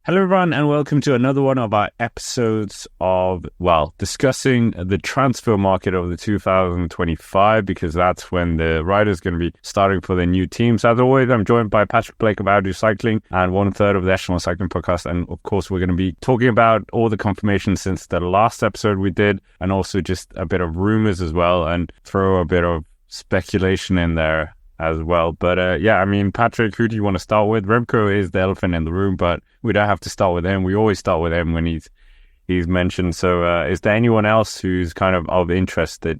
Hello everyone and welcome to another one of our episodes of, discussing the transfer market of the 2025 because that's when the riders are going to be starting for their new teams. As always, I'm joined by Patrick Blake of Outdo Cycling and 1/3 of the Echelon Cycling Podcast, and of course we're going to be talking about all the confirmation since the last episode we did, and also just a bit of rumours as well, and throw a bit of speculation in there as well. But Patrick, who do you want to start with? Remco is the elephant in the room, but we don't have to start with him. We always start with him when he's mentioned. So is there anyone else who's kind of interest that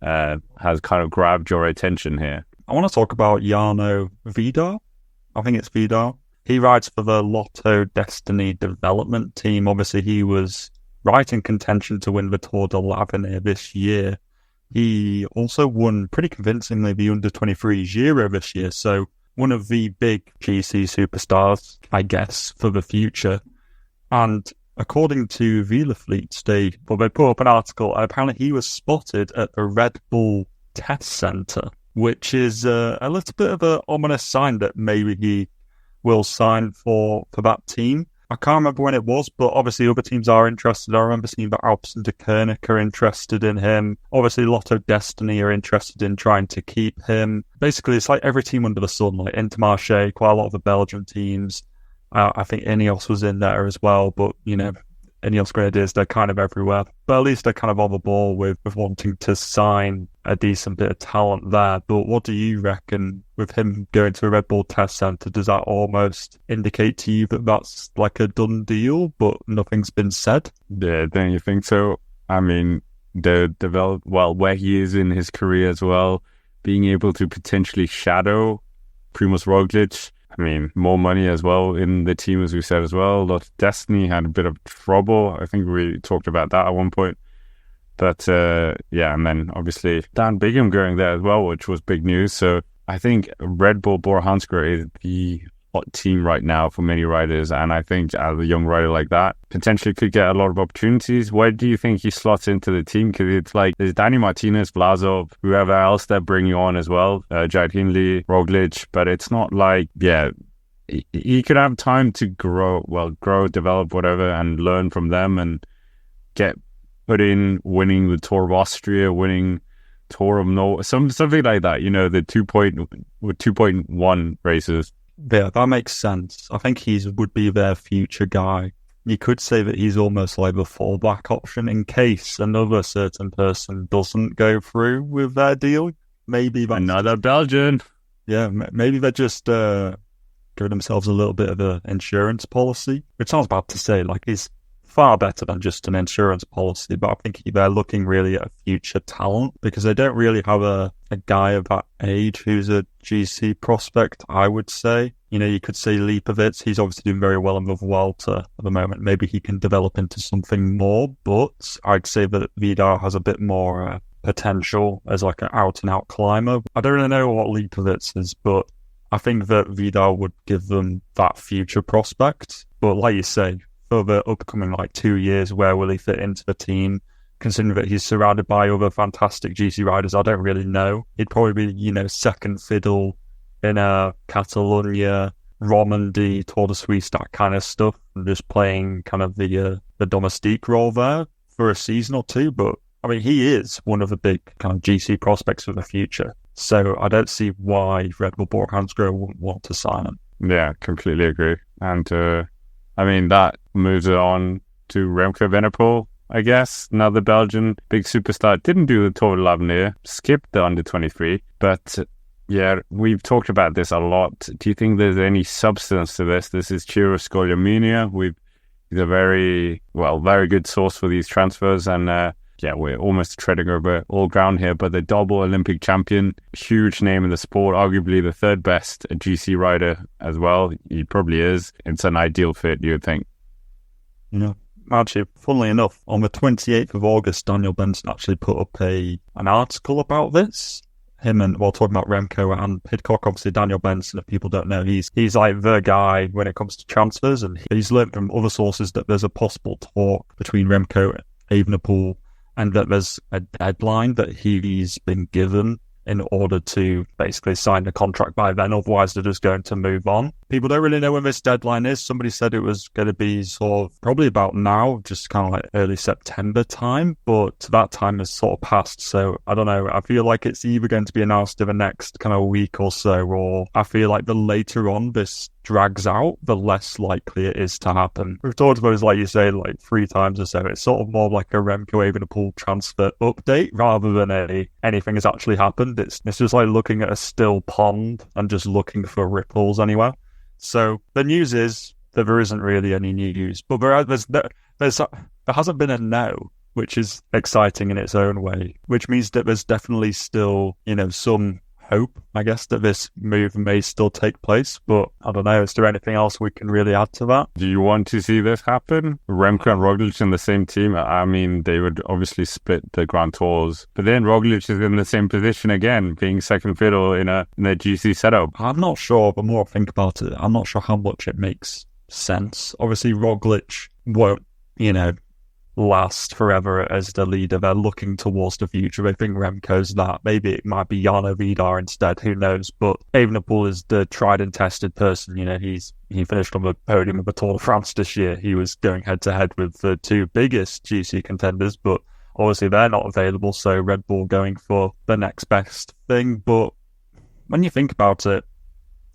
has kind of grabbed your attention here? I want to talk about Jarno Widar. I think it's Widar. He rides for the Lotto Destiny development team. Obviously, he was right in contention to win the Tour de l'Avenir this year. He also won pretty convincingly the under-23 Giro this year, so one of the big GC superstars, I guess, for the future. And according to Velofleet, they put up an article, and apparently he was spotted at the Redbull Test Centre, which is a little bit of an ominous sign that maybe he will sign for that team. I can't remember when it was, but obviously other teams are interested. I remember seeing that Alpecin are interested in him. Obviously Lotto Destiny are interested in trying to keep him. Basically, it's like every team under the sun, like Intermarché, quite a lot of the Belgian teams. I think Ineos was in there as well, but, Ineos Grenadiers, they're kind of everywhere. But at least they're kind of on the ball with wanting to sign a decent bit of talent there. But what do you reckon with him going to a Red Bull Test Centre? Does that almost indicate to you that that's like a done deal, but nothing's been said? Yeah, don't you think so? I mean, where he is in his career as well, being able to potentially shadow Primož Roglič. I mean, more money as well in the team, as we said as well. Lotto Destiny had a bit of trouble. I think we talked about that at one point. But, and then obviously Dan Bigham going there as well, which was big news. So I think Redbull Bora Hansgrohe is the hot team right now for many riders. And I think as a young rider like that, potentially could get a lot of opportunities. Where do you think he slots into the team? Because it's like there's Danny Martinez, Vlasov, whoever else they're bringing on as well, Jayco Hindley, Roglic. But it's not like, he could have time to grow, develop, whatever, and learn from them and get put in winning the Tour of Austria, winning Tour of Norway, something like that, the 2.1 races. Yeah, that makes sense. I think he would be their future guy. You could say that he's almost like the fallback option in case another certain person doesn't go through with their deal. Maybe that's another Belgian. Yeah, maybe they're just giving themselves a little bit of an insurance policy. It sounds bad to say, like he's far better than just an insurance policy, but I think they're looking really at a future talent because they don't really have a guy of that age who's a GC prospect, I would say. You could say Lipovitz, he's obviously doing very well in the Vuelta at the moment. Maybe he can develop into something more, but I'd say that Widar has a bit more potential as like an out-and-out climber. I don't really know what Lipovitz is, but I think that Widar would give them that future prospect. But like you say, for the upcoming 2 years, where will he fit into the team? Considering that he's surrounded by other fantastic GC riders, I don't really know. He'd probably be, second fiddle in Catalonia, Romandy, Tour de Suisse, that kind of stuff, and just playing kind of the domestique role there for a season or two. But I mean, he is one of the big kind of GC prospects for the future. So I don't see why Redbull Bora Hansgrohe wouldn't want to sign him. Yeah, completely agree. And that moves it on to Remco Evenepoel, I guess. Another Belgian big superstar. Didn't do the Tour de l'Avenir, skipped the under-23. But we've talked about this a lot. Do you think there's any substance to this? This is Ciro Scogliaminia. He's a very good source for these transfers. And we're almost treading over all ground here. But the double Olympic champion, huge name in the sport, arguably the third best GC rider as well. He probably is. It's an ideal fit, you would think. Actually, funnily enough, on the 28th of August, Daniel Benson actually put up an article about this. Talking about Remco and Pidcock. Obviously, Daniel Benson, if people don't know, he's like the guy when it comes to transfers, and he's learned from other sources that there's a possible talk between Remco Evenepoel and that there's a deadline that he's been given in order to basically sign the contract by then. Otherwise, they're just going to move on. People don't really know when this deadline is. Somebody said it was going to be sort of probably about now, just kind of like early September time, but that time has sort of passed. So I don't know. I feel like it's either going to be announced in the next kind of week or so, or I feel like the later on this drags out, the less likely it is to happen. We've talked about it, like you say, like 3 times or so. It's sort of more like a Remco Evenepoel transfer update rather than anything has actually happened. It's just like looking at a still pond and just looking for ripples anywhere. So the news is that there isn't really any news, but there hasn't been a no, which is exciting in its own way, which means that there's definitely still, some hope, I guess, that this move may still take place. But I don't know, is there anything else we can really add to that? Do you want to see this happen? Remco and Roglic in the same team? I mean, they would obviously split the Grand Tours, but then Roglic is in the same position again, being second fiddle in a GC setup. I'm not sure, the more I think about it, I'm not sure how much it makes sense. Obviously, Roglic won't, last forever as the leader. They're looking towards the future. They think Remco's that. Maybe it might be Jarno Vidar instead, who knows? But Evenepoel is the tried and tested person. He finished on the podium of the Tour de France this year. He was going head to head with the 2 biggest GC contenders, but obviously they're not available, so Red Bull going for the next best thing. But when you think about it,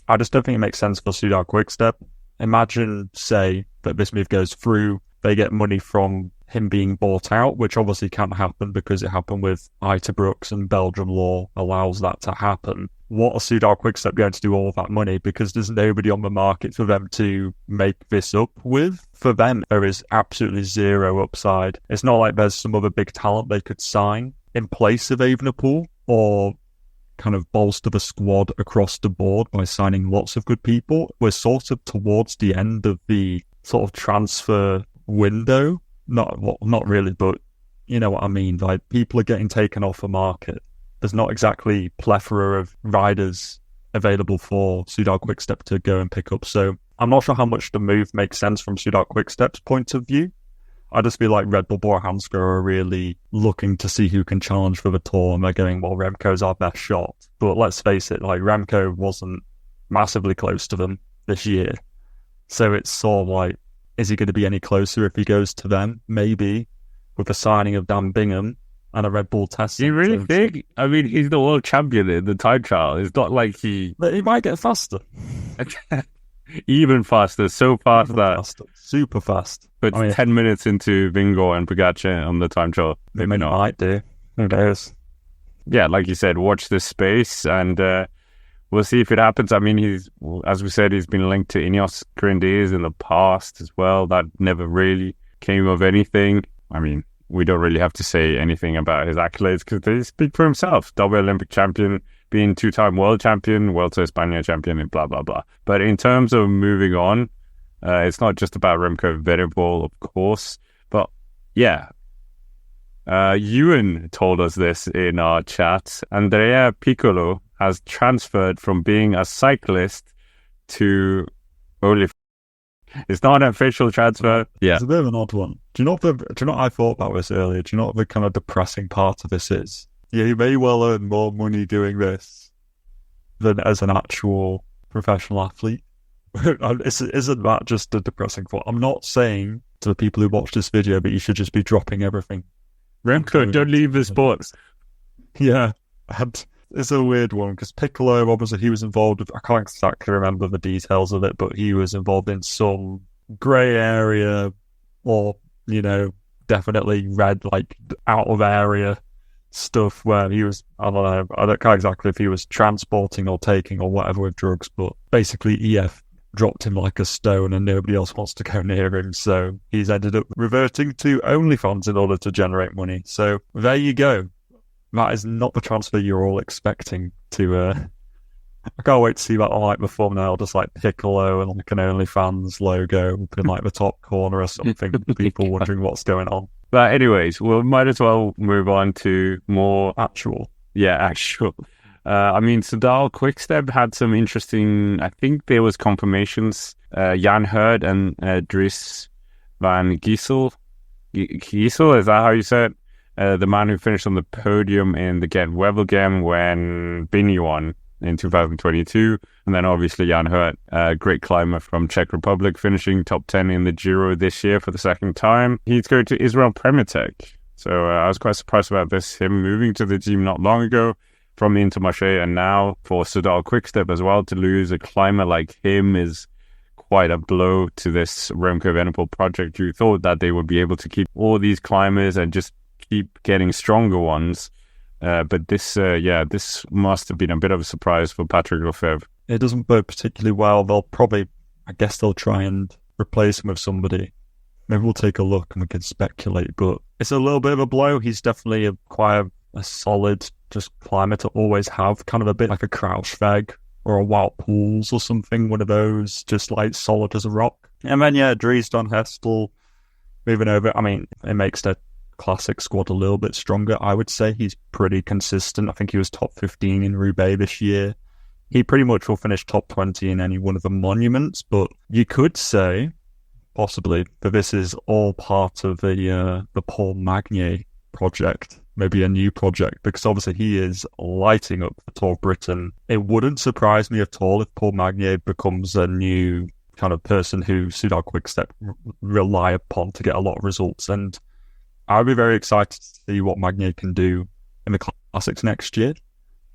I just don't think it makes sense for Soudal Quickstep. Imagine, say, that this move goes through, they get money from him being bought out, which obviously can't happen because it happened with Brooks, and Belgium law allows that to happen. What are Soudal Quickstep going to do all of that money? Because there's nobody on the market for them to make this up with. For them, there is absolutely zero upside. It's not like there's some other big talent they could sign in place of Evenepoel, or kind of bolster the squad across the board by signing lots of good people. We're sort of towards the end of the sort of transfer window. Not really, but you know what I mean. Like, people are getting taken off the market. There's not exactly plethora of riders available for Soudal Quickstep to go and pick up. So I'm not sure how much the move makes sense from Soudal Quickstep's point of view. I just feel like Redbull Bora Hansgrohe are really looking to see who can challenge for the Tour, and they're going, well, Remco's our best shot. But let's face it, like, Remco wasn't massively close to them this year. So it's sort of like, is he going to be any closer if he goes to them? Maybe, with the signing of Dan Bingham and a Red Bull test. You really think? I mean, he's the world champion in the time trial. It's not like he might get faster. Even faster, so fast faster. Super fast. But 10 minutes into Vingegaard and Pogacar on the time trial. Maybe not. Might do. Who knows? Yeah, like you said, watch this space, and we'll see if it happens. I mean, as we said, he's been linked to Ineos Grenadiers in the past as well. That never really came of anything. I mean, we don't really have to say anything about his accolades because they speak for himself. Double Olympic champion, being 2-time world champion, Vuelta España champion, and blah, blah, blah. But in terms of moving on, it's not just about Remco Evenepoel, of course. But yeah, Ewan told us this in our chat. Andrea Piccolo has transferred from being a cyclist to OnlyF. It's not an official transfer. Yeah, it's a bit of an odd one. Do you know what I thought about this earlier? Do you know what the kind of depressing part of this is? Yeah, you may well earn more money doing this than as an actual professional athlete. Isn't that just a depressing thought? I'm not saying to the people who watch this video, but you should just be dropping everything. Remco, don't leave the sport. Yeah, it's a weird one because Piccolo, obviously, he was involved with, I can't exactly remember the details of it, but he was involved in some grey area, or, definitely red, like, out of area stuff where he was, I don't know, I don't know exactly if he was transporting or taking or whatever with drugs, but basically EF dropped him like a stone and nobody else wants to go near him, so he's ended up reverting to OnlyFans in order to generate money. So there you go. That is not the transfer you're all expecting to. I can't wait to see that on like the thumbnail, just like Piccolo and like an OnlyFans logo in like the top corner or something. People wondering what's going on. But anyways, we might as well move on to more actual. Yeah, actual. I mean, Soudal Quickstep had some interesting. I think there was confirmations. Jan Hurd and Dries van Giesel. Giesel, is that how you say it? the man who finished on the podium in the Gent Wevelgem when Bini won in 2022. And then obviously Jan Hurt, a great climber from Czech Republic, finishing top 10 in the Giro this year for the second time. He's going to Israel Premier Tech. So I was quite surprised about this, him moving to the team not long ago from Intermarché, and now for Soudal Quickstep as well, to lose a climber like him is quite a blow to this Remco Evenepoel project. You thought that they would be able to keep all these climbers and just keep getting stronger ones. But this must have been a bit of a surprise for Patrick Lefebvre. It doesn't bode particularly well. I guess they'll try and replace him with somebody. Maybe we'll take a look and we can speculate, but it's a little bit of a blow. He's definitely quite a solid just climber to always have, kind of a bit like a Kruiswijk or a Wout Poels or something, one of those, just like solid as a rock. And then, Dries Van Hestel moving over. I mean, it makes the classic squad a little bit stronger. I would say he's pretty consistent. I think he was top 15 in Roubaix this year. He pretty much will finish top 20 in any one of the monuments, but you could say, possibly, that this is all part of the Paul Magnier project. Maybe a new project, because obviously he is lighting up the Tour of Britain. It wouldn't surprise me at all if Paul Magnier becomes a new kind of person who Soudal Quickstep rely upon to get a lot of results. And I'll be very excited to see what Magnier can do in the Classics next year.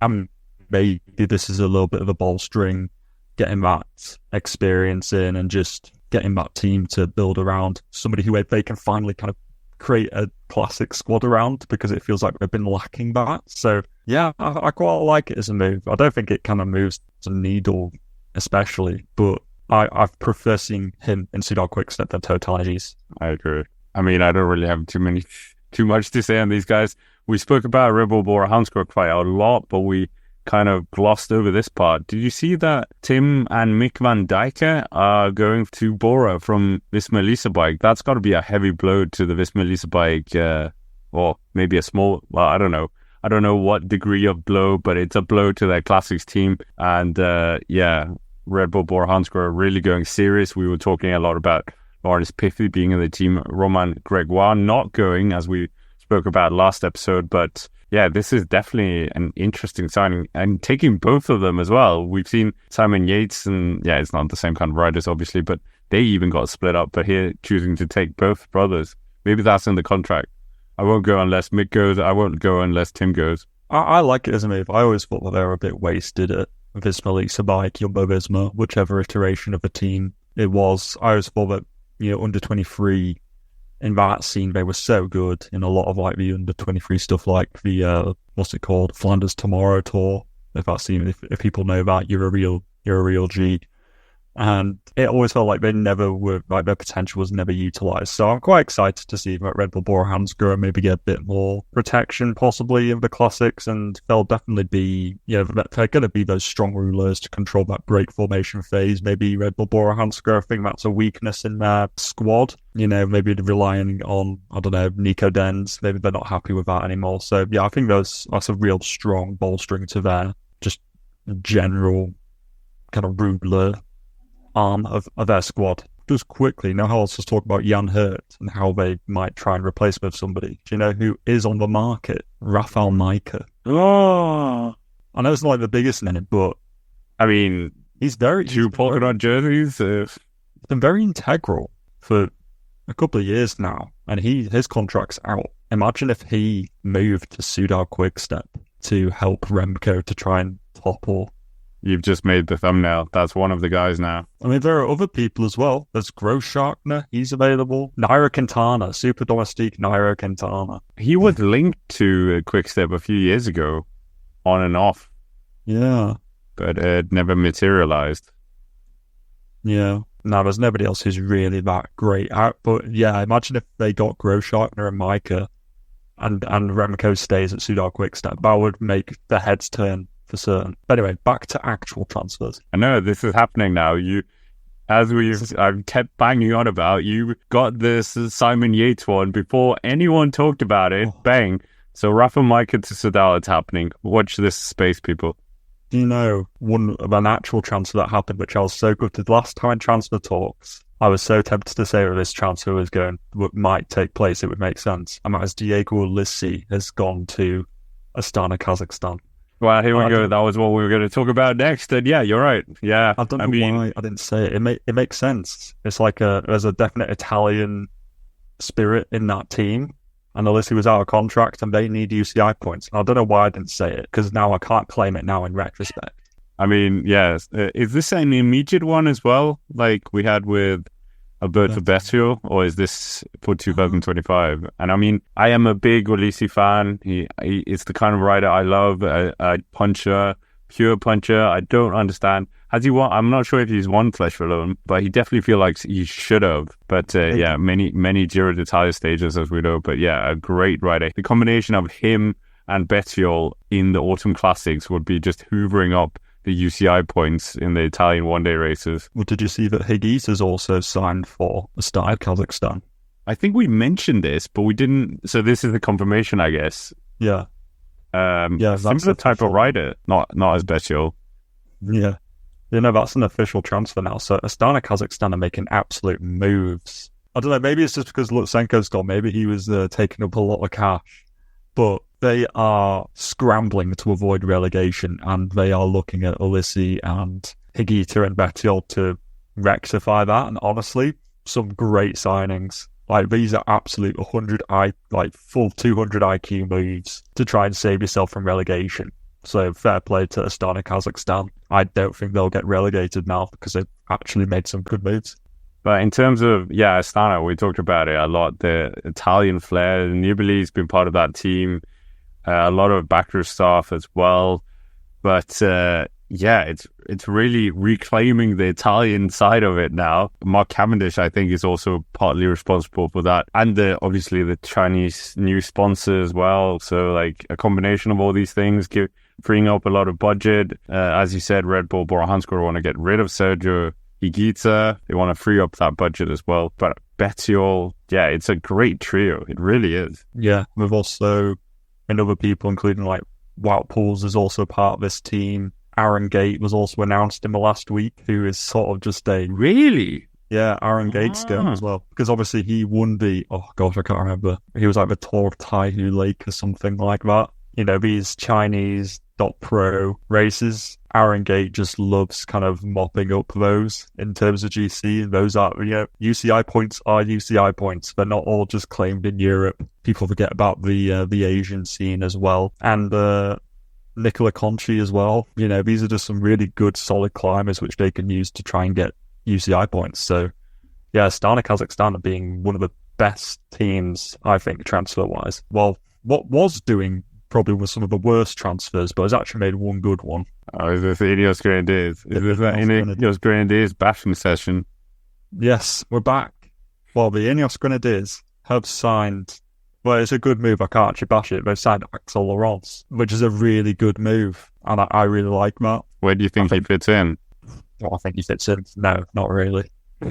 And maybe this is a little bit of a bolstering, getting that experience in and just getting that team to build around somebody who they can finally kind of create a classic squad around, because it feels like they've been lacking that. So yeah, I quite like it as a move. I don't think it kind of moves the needle especially, but I prefer seeing him in Soudal Quickstep than Totalities. I agree. I mean, I don't really have too much to say on these guys. We spoke about Redbull Bora Hansgrohe quite a lot, but we kind of glossed over this part. Did you see that Tim and Mick van Dijke are going to Bora from Visma Lease Bike? That's got to be a heavy blow to the Visma Lease Bike, or maybe a small, well, I don't know. I don't know what degree of blow, but it's a blow to their classics team. And Redbull Bora Hansgrohe are really going serious. We were talking a lot about Laurance Piffy being in the team, Romain Gregoire not going, as we spoke about last episode, but yeah, this is definitely an interesting signing, and taking both of them as well. We've seen Simon Yates, and yeah, it's not the same kind of riders, obviously, but they even got split up. But here, choosing to take both brothers, maybe that's in the contract. I won't go unless Mick goes. I won't go unless Tim goes. I like it as a move. I always thought that they were a bit wasted at Visma Lease Bike, Jumbo Visma, whichever iteration of the team it was. I always thought that, under 23. In that scene, they were so good in a lot of like the under 23 stuff, like the what's it called, Flanders Tomorrow Tour. If people know that, you're a real G. And it always felt like they never were, like their potential was never utilised. So I'm quite excited to see that Redbull Bora Hansgrohe maybe get a bit more protection possibly in the classics, and they'll definitely be, they're going to be those strong rulers to control that break formation phase. Maybe Redbull Bora Hansgrohe, I think that's a weakness in their squad. Maybe relying on, I don't know, Nico Denz. Maybe they're not happy with that anymore. So yeah, I think that's a real strong bolstering to their just general kind of ruler arm of their squad. Just quickly, now how else was talking about Jan Hurt and how they might try and replace him with somebody. Do you know who is on the market? Rafa Majka. Oh, I know it's not like the biggest name, but I mean, he's very two polka dot jerseys. He's been very integral for a couple of years now, and his contract's out. Imagine if he moved to Soudal Quickstep to help Remco to try and topple. You've just made the thumbnail. That's one of the guys now. I mean, there are other people as well. There's Grossschartner. He's available. Nairo Quintana. Super Domestique Nairo Quintana. He was linked to Quickstep a few years ago, on and off. Yeah. But it never materialized. Yeah. No, there's nobody else who's really that great out. But yeah, imagine if they got Grossschartner and Majka and Remco stays at Soudal Quickstep. That would make the heads turn for certain. But anyway, back to actual transfers. I know this is happening now. I've kept banging on about, you got this Simon Yates one before anyone talked about it. Bang. So Rafa Majka to Soudal, it's happening. Watch this space, people. Do you know one of an actual transfer that happened, which I was so gutted last time in transfer talks? I was so tempted to say that this transfer might take place, it would make sense. And that is Jayco Ulissi has gone to Astana, Kazakhstan. Well, here we go. That was what we were going to talk about next. And yeah, you're right. Yeah, I don't know why I didn't say it. It makes sense. It's like there's a definite Italian spirit in that team. And Ulissi was out of contract and they need UCI points. I don't know why I didn't say it, because now I can't claim it now in retrospect. I mean, yes. Is this an immediate one as well, like we had with Alberto Bettiol, or is this for 2025? And I mean, I am a big Ulissi fan. He is the kind of rider I love, a puncher, pure puncher. I don't understand. Has he won? I'm not sure if he's won Flèche Wallonne, but he definitely feel like he should have. But yeah, many Giro d'Italia stages, as we know. But yeah, a great rider. The combination of him and Bettiol in the autumn classics would be just hoovering up the UCI points in the Italian one-day races. Well, did you see that HIguita has also signed for Astana, Kazakhstan? I think we mentioned this, but we didn't. So this is the confirmation, I guess. Yeah. Yeah, similar type of rider, not as Bettiol. Yeah. You know, that's an official transfer now. So Astana, Kazakhstan are making absolute moves. I don't know, maybe it's just because Lutsenko's gone. Maybe he was taking up a lot of cash. But they are scrambling to avoid relegation, and they are looking at Ulissi and HIguita and Bettiol to rectify that. And honestly, some great signings. Like, these are absolute full 200 IQ moves to try and save yourself from relegation. So fair play to Astana, Kazakhstan. I don't think they'll get relegated now because they've actually made some good moves. But in terms of, Astana, we talked about it a lot. The Italian flair, Nibali's been part of that team. A lot of backer staff as well. But it's really reclaiming the Italian side of it now. Mark Cavendish, I think, is also partly responsible for that. And obviously the Chinese new sponsor as well. So like a combination of all these things freeing up a lot of budget. As you said, Redbull Bora Hansgrohe want to get rid of Sergio. HIguita, they want to free up that budget as well. But Bettiol, it's a great trio. It really is. Yeah, we've also, and other people, including like Wout Poels, is also part of this team. Aaron Gate was also announced in the last week, who is sort of just a... Really? Yeah, Aaron Gate's going as well. Because obviously he won I can't remember. He was like the Tour of Taihu Lake or something like that. You know, these Chinese .pro races. Aaron Gate just loves kind of mopping up those in terms of GC. Those are, UCI points are UCI points. They're not all just claimed in Europe. People forget about the Asian scene as well. And Nicola Conchi as well. You know, these are just some really good, solid climbers which they can use to try and get UCI points. So, yeah, Astana Kazakhstan are being one of the best teams, I think, transfer-wise. Well, what was doing probably was some of the worst transfers, but has actually made one good one. Oh, is this the Ineos Grenadiers? Is this that Ineos Grenadiers bashing session? Yes, we're back. Well, the Ineos Grenadiers have signed... Well, it's a good move. I can't actually bash it. They've signed Axel Laurance, which is a really good move, and I really like that. Where do you think he fits in? Well, I think he fits in. No, not really. I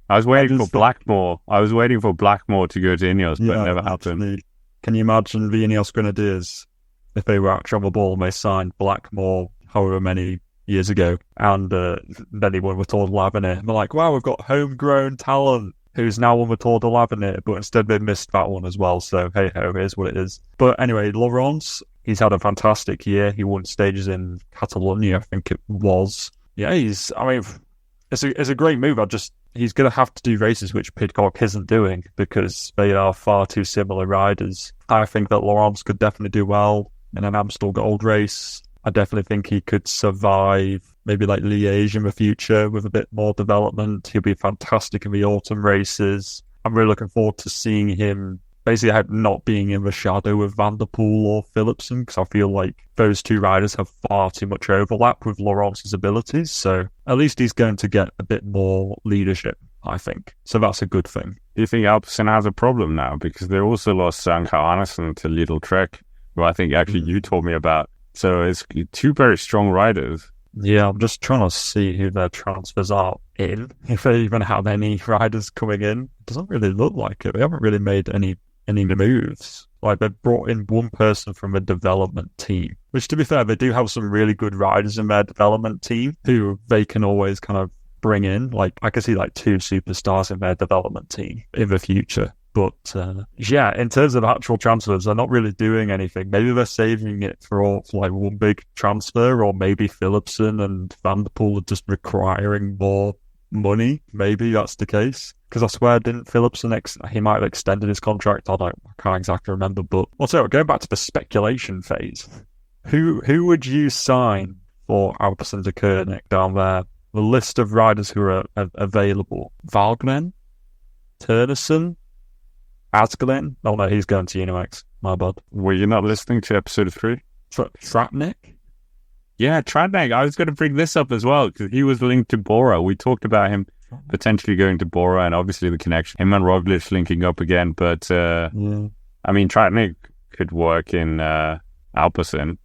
was waiting for Blackmore. I was waiting for Blackmore to go to Ineos, but it never happened. Can you imagine the Ineos Grenadiers if they were actually on the ball and they signed Blackmore however many years ago, and then he won the Tour de l'Avenir? And they're like, wow, we've got homegrown talent who's now on the Tour de l'Avenir, but instead they missed that one as well. So hey ho, here's what it is. But anyway, Laurance, he's had a fantastic year. He won stages in Catalonia, I think it was. Yeah, it's a great move. He's going to have to do races which Pidcock isn't doing because they are far too similar riders. I think that Laurance could definitely do well in an Amstel Gold race. I definitely think he could survive maybe like Liège in the future with a bit more development. He'll be fantastic in the autumn races. I'm really looking forward to seeing him basically not being in the shadow of Van der Poel or Philipsen, because I feel like those two riders have far too much overlap with Laurance's abilities. So at least he's going to get a bit more leadership, I think. So that's a good thing. Do you think Alpecin has a problem now? Because they also lost Sanka Arnesen to Lidl Trek, who I think actually you told me about. So it's two very strong riders. Yeah, I'm just trying to see who their transfers are in. If they even have any riders coming in. It doesn't really look like it. They haven't really made any moves. Like, they've brought in one person from a development team, which, to be fair, they do have some really good riders in their development team who they can always kind of bring in. Like, I can see like 2 superstars in their development team in the future. But yeah, in terms of actual transfers, they're not really doing anything. Maybe they're saving it for like one big transfer, or maybe Philipsen and Van der Poel are just requiring more money. Maybe that's the case. Because I swear, didn't Philipsen, he might have extended his contract. I can't exactly remember. But also, going back to the speculation phase, who would you sign for Alpecin de Koenig down there? The list of riders who are available: Valgren, Ternesen, Asglen. Oh no, he's going to Unox. My bad. Were you not listening to episode 3? Tratnik? Yeah, Tratnik. I was going to bring this up as well, because he was linked to Bora. We talked about him potentially going to Bora, and obviously the connection. Him and Roglic linking up again, but I mean, Tratnik could work in Alpecin.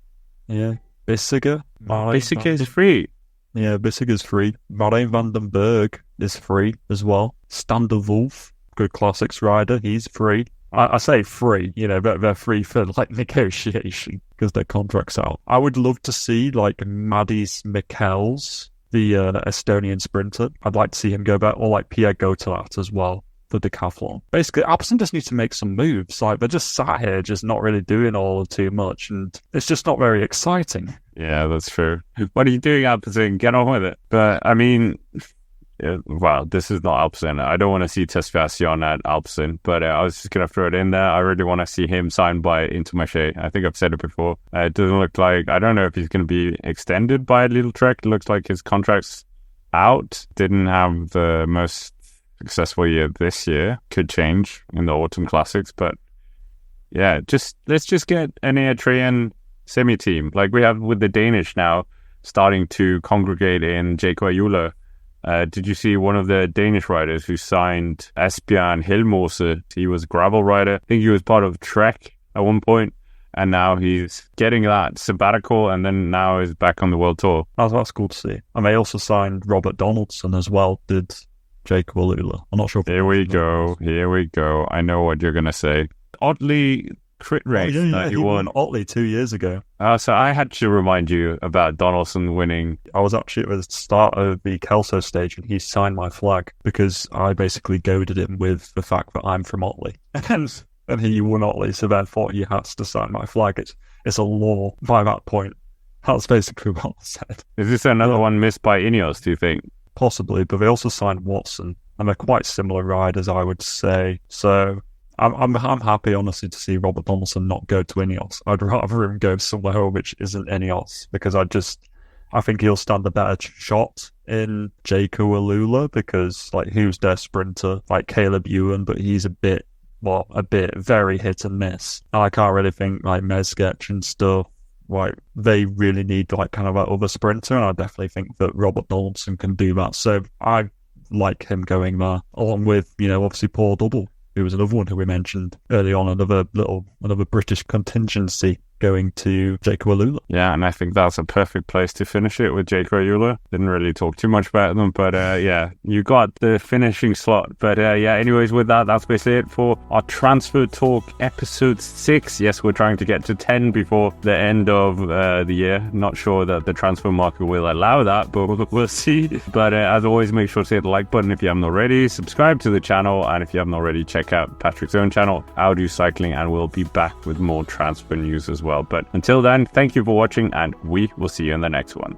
Yeah. Bissegger? Bissegger is free. Yeah, Bissegger's free. Marijn van den Berg is free as well. Stander Wolf, good classics rider, he's free. I say free, you know, but they're free for like negotiation because their contract's out. I would love to see like Madis Mikkels, the Estonian sprinter. I'd like to see him go back, or like Pierre Gotelat as well, the decathlon. Basically, Alpecin just needs to make some moves. Like, they're just sat here, just not really doing all too much, and it's just not very exciting. Yeah, that's true. What are you doing, Alpecin? Get on with it. But I mean, well, this is not Alpecin. I don't want to see Tesfastison at Alpecin, but I was just going to throw it in there. I really want to see him signed by Intermarché. I think I've said it before. It doesn't look like, I don't know if he's going to be extended by a little Trek. It looks like his contract's out. Didn't have the most successful year this year. Could change in the Autumn Classics, but yeah, let's just get an Eritrean semi-team like we have with the Danish now starting to congregate in Jayco Alula. Did you see one of the Danish riders who signed Asbjørn Helmose? He was a gravel rider. I think he was part of Trek at one point, and now he's getting that sabbatical, and then now he's back on the World Tour. That's cool to see. And they also signed Robert Donaldson as well, did Jayco Alula. I'm not sure. Here we go. I know what you're going to say. Oddly, crit race that he won. Otley 2 years ago. So I had to remind you about Donaldson winning. I was actually at the start of the Kelso stage, and he signed my flag because I basically goaded him with the fact that I'm from Otley. And he won Otley, so therefore he has to sign my flag. It's a law by that point. That's basically what I said. Is this another one missed by Ineos, do you think? Possibly, but they also signed Watson, and they're quite similar riders, I would say. So I'm happy, honestly, to see Robert Donaldson not go to Ineos. I'd rather him go somewhere which isn't Ineos, because I think he'll stand a better shot in Jayco Alula, because like, who's their sprinter? Like Caleb Ewan, but he's a bit very hit and miss. And I can't really think like Mezgec and stuff. Like, they really need like kind of that other sprinter, and I definitely think that Robert Donaldson can do that. So I like him going there, along with, you know, obviously Paul Double, who was another one who we mentioned early on, another British contingency going to Jayco Alula. Yeah, and I think that's a perfect place to finish it with Jayco Alula. Didn't really talk too much about them, but yeah, you got the finishing slot. But yeah, anyways, with that, that's basically it for our Transfer Talk episode 6. Yes, we're trying to get to 10 before the end of the year. Not sure that the transfer market will allow that, but we'll see. But as always, make sure to hit the like button if you haven't already, subscribe to the channel, and if you haven't already, check out Patrick's own channel, I'll Do Cycling, and we'll be back with more transfer news as well. But until then, thank you for watching, and we will see you in the next one.